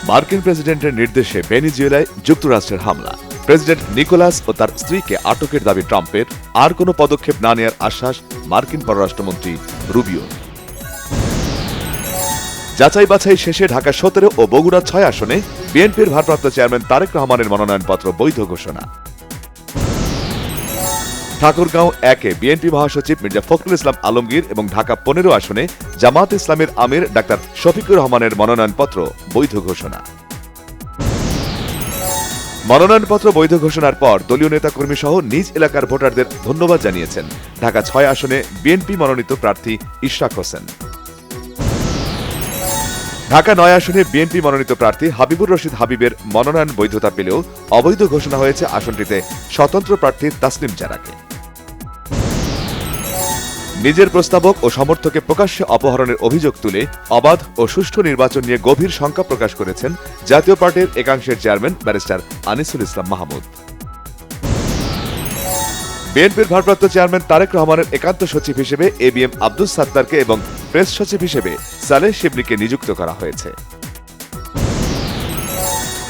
মার্কিন প্রেসিডেন্টের নির্দেশে ভেনেজুয়েলায় যুক্তরাষ্ট্রের হামলা। প্রেসিডেন্ট নিকোলাস ও তার স্ত্রীকে আটকের দাবি ট্রাম্পের, আর কোনো পদক্ষেপ না নেওয়ার আশ্বাস মার্কিন পররাষ্ট্রমন্ত্রী রুবিও। যাচাই বাছাই শেষে ঢাকা 17 ও বগুড়া 6 আসনে বিএনপির ভারপ্রাপ্ত চেয়ারম্যান তারেক রহমানের মনোনয়নপত্র বৈধ ঘোষণা। ঠাকুরগাঁও 1-এ বিএনপি মহাসচিব মির্জা ফখরুল ইসলাম আলমগীর এবং ঢাকা 15 আসনে জামায়াত ইসলামের আমির ডাক্তার শফিকুর রহমানের মনোনয়নপত্র বৈধ ঘোষণা। মনোনয়নপত্র বৈধ ঘোষণার পর দলীয় নেতাকর্মী সহ নিজ এলাকার ভোটারদের ধন্যবাদ জানিয়েছেন ঢাকা 6 আসনে বিএনপি মনোনীত প্রার্থী ইশরাক হোসেন। ঢাকা 9 আসনে বিএনপি মনোনীত প্রার্থী হাবিবুর রশিদ হাবিবের মনোনয়ন বৈধতা পেলেও অবৈধ ঘোষণা হয়েছে আসনটিতে স্বতন্ত্র প্রার্থী তাসনিম জারাকে। নিজের প্রস্তাবক ও সমর্থকে প্রকাশ্যে অপহরণের অভিযোগ তুলে অবাধ ও সুষ্ঠু নির্বাচন নিয়ে গভীর শঙ্কা প্রকাশ করেছেন জাতীয় পার্টির একাংশের চেয়ারম্যান ব্যারিস্টার আনিসুল ইসলাম মাহমুদ। বিএনপির ভারপ্রাপ্ত চেয়ারম্যান তারেক রহমানের একান্ত সচিব হিসেবে এবিএম আব্দুস সাত্তারকে এবং প্রেস সচিব হিসেবে সালেহ শিবলিকে নিযুক্ত করা হয়েছে।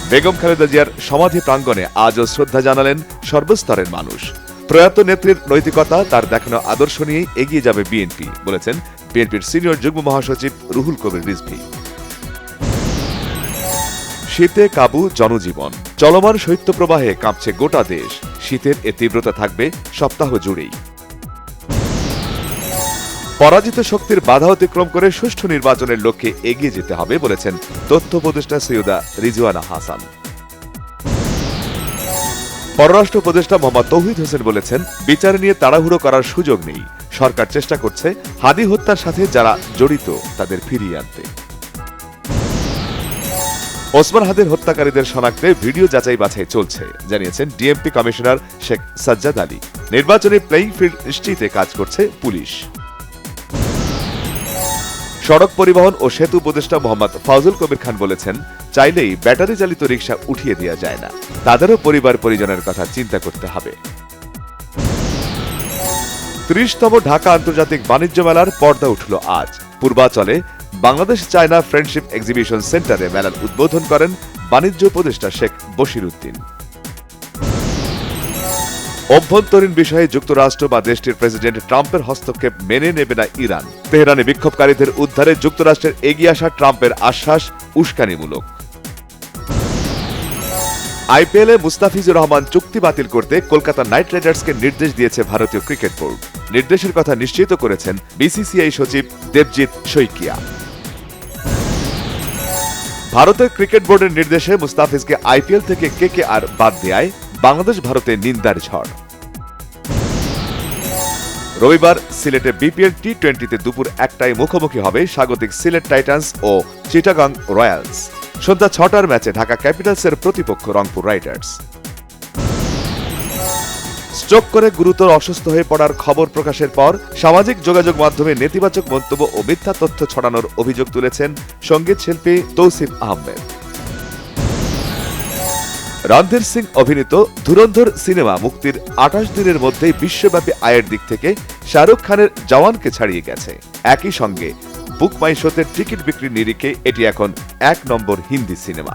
বেগম খালেদা জিয়ার সমাধি প্রাঙ্গণে আজও শ্রদ্ধা জানালেন সর্বস্তরের মানুষ। প্রয়াত নেত্রীর নৈতিকতা, তার দেখানো আদর্শ নিয়েই এগিয়ে যাবে বিএনপি, বলেছেন বিএনপির সিনিয়র যুগ্ম মহাসচিব রুহুল কবির রিজভী। শীতে কাবু জনজীবন, চলমান শৈত্যপ্রবাহে কাঁপছে গোটা দেশ। শীতের এ তীব্রতা থাকবে সপ্তাহ জুড়েই। পরাজিত শক্তির বাধা অতিক্রম করে সুষ্ঠু নির্বাচনের লক্ষ্যে এগিয়ে যেতে হবে, বলেছেন তথ্য উপদেষ্টা সৈয়দা রিজওয়ানা হাসান। পররাষ্ট্র উপদেষ্টা মোহাম্মদ তৌহিদ হোসেন বলেছেন, বিচার নিয়ে তাড়াহুড়ো করার সুযোগ নেই। সরকার চেষ্টা করছে হাদি হত্যার সাথে যারা জড়িত তাদের ফিরিয়ে আনতে। ওসমান হাদির হত্যাকারীদের শনাক্তে ভিডিও যাচাই বাছাই চলছে, জানিয়েছেন ডিএমপি কমিশনার শেখ সাজ্জাদ আলী। নির্বাচনী প্লেইং ফিল্ড নিশ্চিতে কাজ করছে পুলিশ। সড়ক পরিবহন ও সেতু উপদেষ্টা মোহাম্মদ ফাউজুল কবির খান বলেছেন, চাইলেই ব্যাটারি চালিত রিকশা উঠিয়ে দেওয়া যায় না, তাদেরও পরিবার পরিজনের কথা চিন্তা করতে হবে। 30তম ঢাকা আন্তর্জাতিক বাণিজ্য মেলার পর্দা উঠল আজ। পূর্বাচলে বাংলাদেশ চায়না ফ্রেন্ডশিপ এক্সিবিশন সেন্টারে মেলার উদ্বোধন করেন বাণিজ্য উপদেষ্টা শেখ বশির উদ্দিন। অভ্যন্তরীণ বিষয়ে যুক্তরাষ্ট্র বা দেশটির প্রেসিডেন্ট ট্রাম্পের হস্তক্ষেপ মেনে নেবে না ইরান। তেহরানে বিক্ষোভকারীদের উদ্ধারে যুক্তরাষ্ট্রের এগিয়ে আসা ট্রাম্পের আশ্বাস উস্কানিমূলক। আইপিএলে মুস্তাফিজুর রহমান চুক্তি বাতিল করতে কলকাতা নাইট রাইডার্সকে নির্দেশ দিয়েছে ভারতীয় ক্রিকেট বোর্ড। নির্দেশের কথা নিশ্চিত করেছেন বিসিসিআই সচিব দেবজিৎ শইকিয়া। ভারতের ক্রিকেট বোর্ডের নির্দেশে মুস্তাফিজকে আইপিএল থেকে কেকেআর বাদ দেয়ায় বাংলাদেশ ভারতে নিন্দার ঝড়। রবিবার সিলেটে বিপিএল টি-20তে দুপুর 1টায় মুখোমুখি হবে স্বাগতিক সিলেট টাইটান্স ও চিটাগাং রয়্যালস। সন্ধ্যা 6টার ম্যাচে ঢাকা ক্যাপিটালসের প্রতিপক্ষ রংপুর রাইডার্স। স্ট্রোক করে গুরুতর অসুস্থ হয়ে পড়ার খবর প্রকাশের পর সামাজিক যোগাযোগ মাধ্যমে নেতিবাচক মন্তব্য ও মিথ্যা তথ্য ছড়ানোর অভিযোগ তুলেছেন সঙ্গীত শিল্পী তৌসিফ আহমেদ। রণধীর সিং অভিনীত ধুরন্ধর সিনেমা মুক্তির 28 দিনের মধ্যেই বিশ্বব্যাপী আয়ের দিক থেকে শাহরুখ খানের জওয়ানকে ছাড়িয়ে গেছে। একই সঙ্গে বুক মাই শোতে টিকিট বিক্রির নিরিখে এটি এখন 1 নম্বর হিন্দি সিনেমা।